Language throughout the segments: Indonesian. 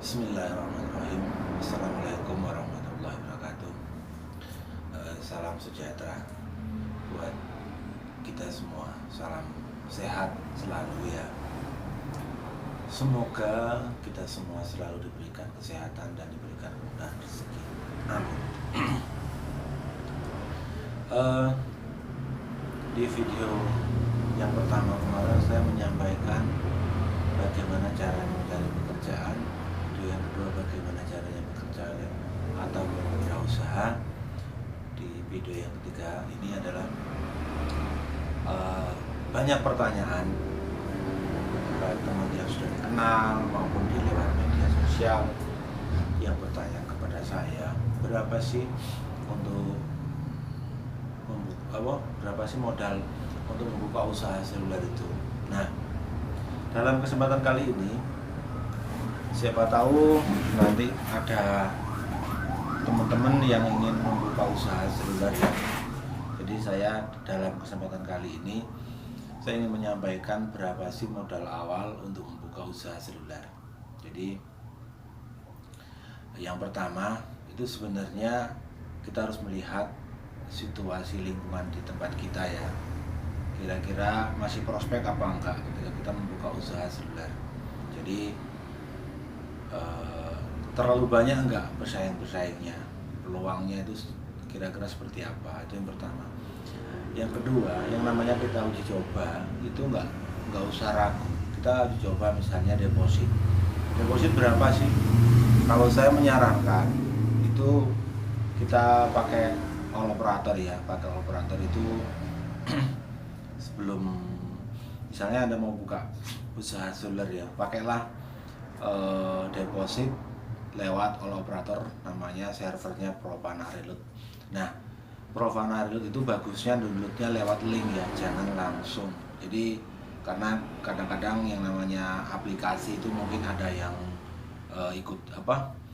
Bismillahirrahmanirrahim. Assalamualaikum warahmatullahi wabarakatuh. Salam sejahtera buat kita semua. Salam sehat selalu ya. Semoga kita semua selalu diberikan kesehatan dan diberikan kemudahan rezeki. Amin. Di video yang pertama kemarin saya menyampaikan bagaimana cara mencari pekerjaan. Yang kedua, bagaimana caranya bekerja atau berwirausaha. Di video yang ketiga ini adalah banyak pertanyaan baik teman yang sudah dikenal maupun di lewat media sosial yang bertanya kepada saya, berapa sih modal untuk membuka usaha seluler itu. Nah, dalam kesempatan kali ini, siapa tahu nanti ada teman-teman yang ingin membuka usaha seluler ya. Jadi saya dalam kesempatan kali ini saya ingin menyampaikan berapa sih modal awal untuk membuka usaha seluler. Jadi yang pertama itu sebenarnya kita harus melihat situasi lingkungan di tempat kita ya. Kira-kira masih prospek apa enggak ketika kita membuka usaha seluler. Jadi terlalu banyak enggak pesaingnya, peluangnya itu kira-kira seperti apa, itu yang pertama. Yang kedua, yang namanya kita uji coba itu enggak usah ragu. Kita uji coba misalnya deposit berapa sih? Kalau saya menyarankan itu kita pakai all operator ya. Pakai all operator itu sebelum misalnya Anda mau buka usaha seluler ya, pakailah deposit lewat all operator, namanya servernya Provana Reload. Nah, Provana Reload itu bagusnya downloadnya lewat link ya, jangan langsung. Jadi karena kadang-kadang yang namanya aplikasi itu mungkin ada yang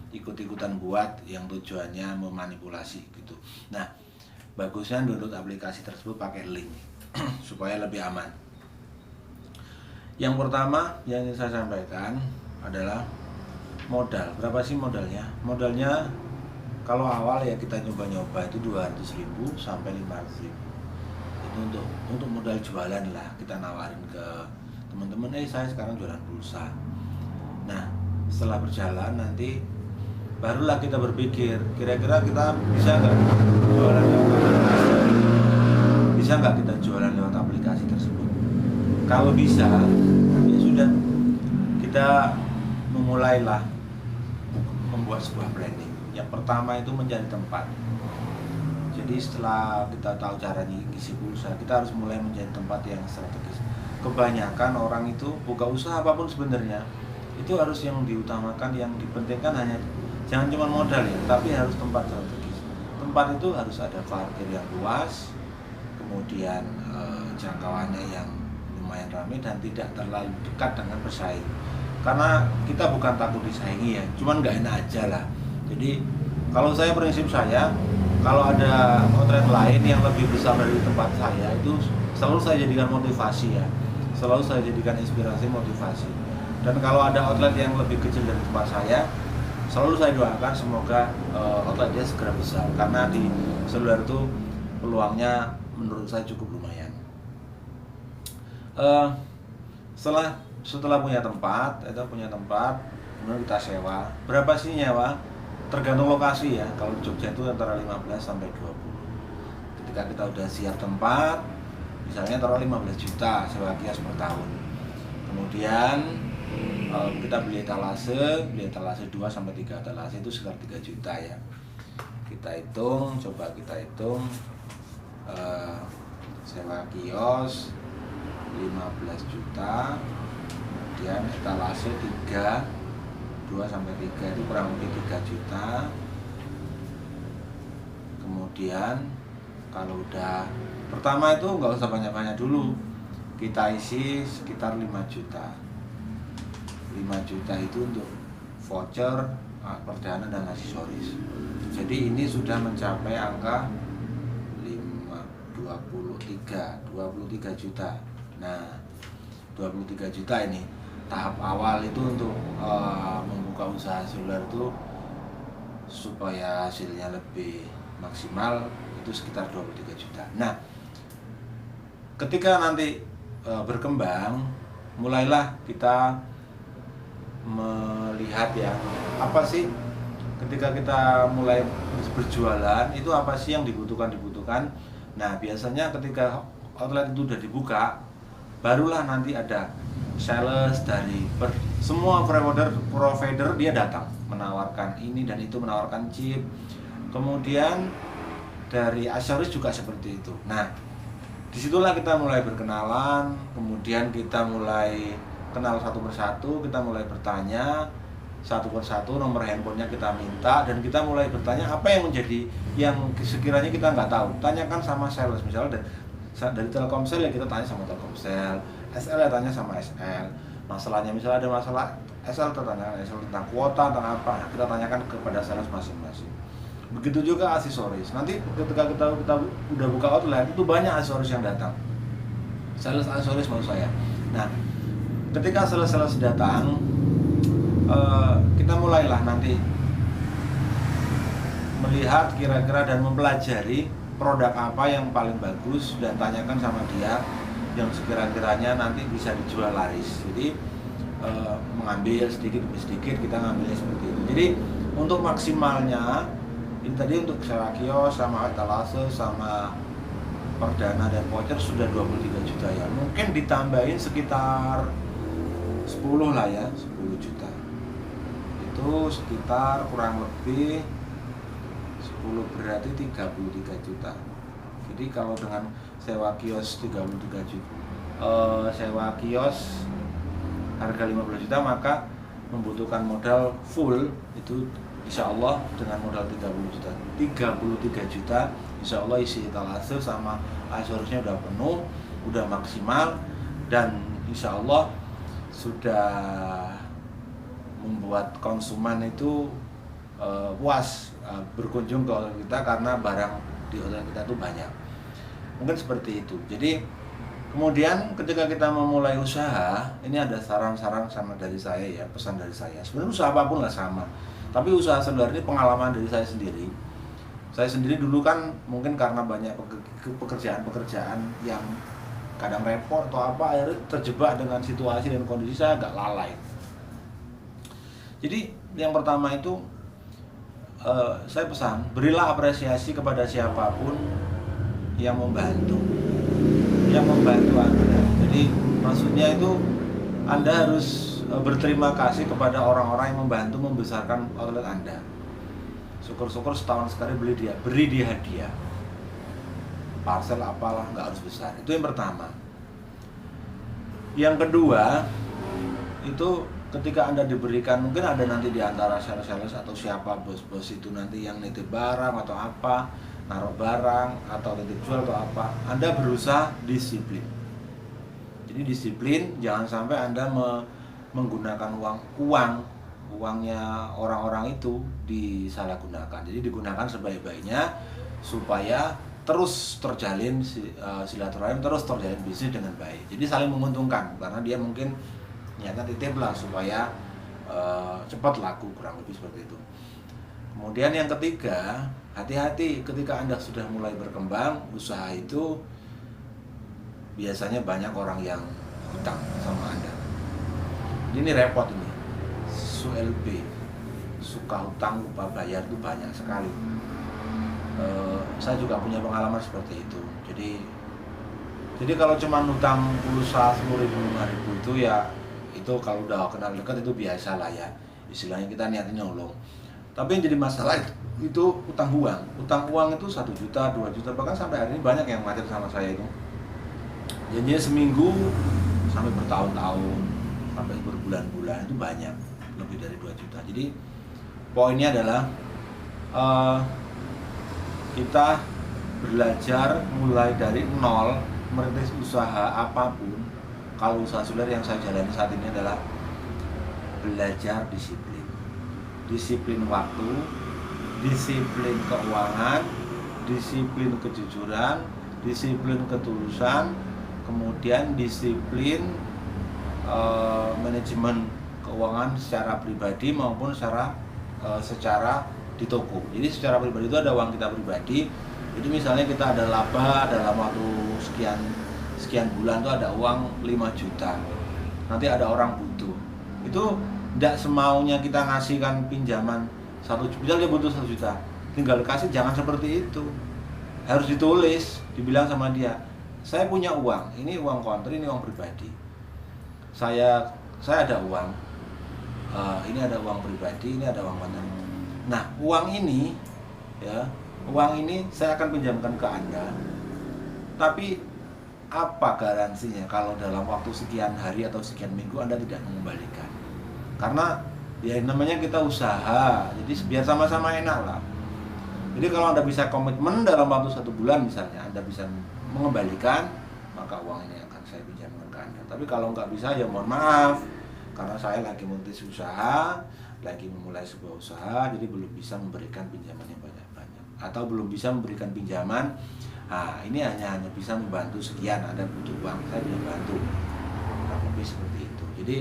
ikut-ikutan buat yang tujuannya memanipulasi gitu. Nah, bagusnya download aplikasi tersebut pakai link supaya lebih aman. Yang pertama yang ingin saya sampaikan adalah modal. Berapa sih modalnya? Modalnya kalau awal ya kita nyoba-nyoba itu 200.000 sampai 500.000. Itu untuk modal jualan lah, kita nawarin ke teman-teman, saya sekarang jualan pulsa. Nah, setelah berjalan nanti barulah kita berpikir, kira-kira kita bisa nggak jualan lewat aplikasi? Bisa nggak kita jualan lewat aplikasi tersebut? Kalau bisa, ya sudah, kita memulailah membuat sebuah branding. Yang pertama itu mencari tempat. Jadi setelah kita tahu caranya isi pulsa, kita harus mulai mencari tempat yang strategis. Kebanyakan orang itu buka usaha apapun sebenarnya itu harus yang diutamakan, yang dipentingkan hanya jangan cuma modal ya, tapi harus tempat strategis. Tempat itu harus ada parkir yang luas, kemudian jangkauannya yang lumayan ramai dan tidak terlalu dekat dengan pesaing. Karena kita bukan takut disaingi ya, cuman nggak enak aja lah. Jadi kalau saya, prinsip saya, kalau ada outlet lain yang lebih besar dari tempat saya, itu selalu saya jadikan motivasi ya, selalu saya jadikan inspirasi, motivasi. Dan kalau ada outlet yang lebih kecil dari tempat saya, selalu saya doakan semoga outletnya segera besar, karena di seluler itu peluangnya menurut saya cukup lumayan. Setelah punya tempat, kemudian kita sewa. Berapa sih nyewa? Tergantung lokasi ya. Kalau di Jogja itu antara 15 sampai 20. Ketika kita udah siap tempat, misalnya taruh 15 juta sewa kios per tahun. Kemudian kita beli etalase 2 sampai 3 etalase itu sekitar 3 juta ya. Kita hitung sewa kios 15 juta, kemudian etalase 2 sampai 3 itu kurang lebih 3 juta. Kemudian kalau udah pertama itu nggak usah banyak-banyak dulu, kita isi sekitar 5 juta. 5 juta itu untuk voucher, perdana dan aksesoris. Jadi ini sudah mencapai angka 23 juta. Nah, 23 juta ini tahap awal itu untuk membuka buka usaha seluler itu supaya hasilnya lebih maksimal itu sekitar 23 juta. Nah, ketika nanti berkembang, mulailah kita melihat ya, apa sih ketika kita mulai berjualan itu apa sih yang dibutuhkan. Nah, biasanya ketika outlet itu udah dibuka, barulah nanti ada sales dari semua provider dia datang menawarkan ini dan itu, menawarkan chip. Kemudian dari aksesoris juga seperti itu. Nah, disitulah kita mulai berkenalan, kemudian kita mulai kenal satu persatu, kita mulai bertanya satu persatu, nomor handphonenya kita minta, dan kita mulai bertanya apa yang menjadi yang sekiranya kita nggak tahu, tanyakan sama sales. Misalnya dari Telkomsel ya kita tanya sama Telkomsel, SL ya tanya sama SL. Masalahnya misalnya ada masalah SL, tertanya SL tentang kuota, tentang apa, nah, kita tanyakan kepada sales masing-masing. Begitu juga aksesoris. Nanti ketika kita udah buka outlet, itu banyak aksesoris yang datang, sales aksesoris maksud saya. Nah, ketika sales datang, kita mulailah nanti melihat kira-kira dan mempelajari produk apa yang paling bagus dan tanyakan sama dia yang sekira-kiranya nanti bisa dijual laris. Jadi mengambil sedikit demi sedikit, kita ngambilnya seperti itu. Jadi untuk maksimalnya ini tadi untuk sewa kios sama etalase sama perdana dan voucher sudah 23 juta ya. Mungkin ditambahin sekitar 10 lah ya, 10 juta. Itu sekitar kurang lebih 10 berarti 33 juta. Jadi kalau dengan sewa kios 33 juta, sewa kios harga 15 juta, maka membutuhkan modal full itu insya Allah dengan modal 33 juta insya Allah isi etalase sama aksesorisnya udah penuh, udah maksimal, dan insya Allah sudah membuat konsumen itu puas berkunjung ke hotel kita karena barang di hotel kita itu banyak. Mungkin seperti itu. Jadi kemudian ketika kita memulai usaha, ini ada saran-saran sama dari saya ya, pesan dari saya. Sebenarnya usaha apapun lah sama. Tapi usaha seluler ini pengalaman dari saya sendiri. Saya sendiri dulu kan mungkin karena banyak pekerjaan yang kadang repot atau apa, akhirnya terjebak dengan situasi dan kondisi saya agak lalai. Jadi yang pertama itu saya pesan, berilah apresiasi kepada siapapun yang membantu Anda. Jadi maksudnya itu Anda harus berterima kasih kepada orang-orang yang membantu membesarkan outlet Anda. Syukur-syukur setahun sekali beri dia hadiah, parcel apalah, nggak harus besar. Itu yang pertama. Yang kedua itu ketika Anda diberikan, mungkin ada nanti di antara sales atau siapa bos-bos itu nanti yang nitip barang atau apa, naruh barang atau titip jual atau apa, Anda berusaha disiplin. Jadi disiplin, jangan sampai Anda menggunakan uangnya orang-orang itu disalahgunakan. Jadi digunakan sebaik-baiknya supaya terus terjalin silaturahim, terus terjalin bisnis dengan baik. Jadi saling menguntungkan, karena dia mungkin niatnya titip lah supaya cepat laku, kurang lebih seperti itu. Kemudian yang ketiga, hati-hati ketika Anda sudah mulai berkembang usaha itu, biasanya banyak orang yang hutang sama Anda. Ini repot ini. SULB, suka hutang lupa bayar itu banyak sekali. Saya juga punya pengalaman seperti itu. Jadi kalau cuma hutang pulsa 10.000, 5.000 itu ya, itu kalau udah kenal dekat itu biasa lah ya, istilahnya kita niatnya nolong. Tapi yang jadi masalah itu utang uang itu 1 juta, 2 juta, bahkan sampai hari ini banyak yang macet sama saya itu. Janjinya seminggu sampai bertahun-tahun, sampai berbulan-bulan, itu banyak, lebih dari 2 juta. Jadi poinnya adalah kita belajar mulai dari nol, merintis usaha apapun. Kalau usaha seluler yang saya jalani saat ini adalah belajar disiplin waktu, disiplin keuangan, disiplin kejujuran, disiplin ketulusan, kemudian disiplin manajemen keuangan secara pribadi maupun secara di toko. Jadi secara pribadi itu ada uang kita pribadi. Jadi misalnya kita ada laba dalam waktu sekian bulan tuh ada uang 5 juta. Nanti ada orang butuh. Itu tidak semaunya kita ngasihkan pinjaman 1 juta, dia butuh 1 juta. Tinggal kasih, jangan seperti itu. Harus ditulis, dibilang sama dia, saya punya uang, ini uang kontri, ini uang pribadi. Saya ada uang, ini ada uang pribadi, ini ada uang kontri. Nah, uang ini saya akan pinjamkan ke Anda. Tapi apa garansinya kalau dalam waktu sekian hari atau sekian minggu Anda tidak mengembalikan? Karena ya namanya kita usaha, jadi biar sama-sama enak lah. Jadi kalau Anda bisa komitmen dalam waktu 1 bulan misalnya, Anda bisa mengembalikan, maka uang ini akan saya pinjamkan ke Anda. Tapi kalau nggak bisa, ya mohon maaf, karena saya lagi merintis usaha, lagi memulai sebuah usaha, jadi belum bisa memberikan pinjaman yang banyak-banyak, atau belum bisa memberikan pinjaman. Nah, ini hanya bisa membantu sekian, Anda butuh uang, saya bisa bantu, kurang lebih seperti itu. Jadi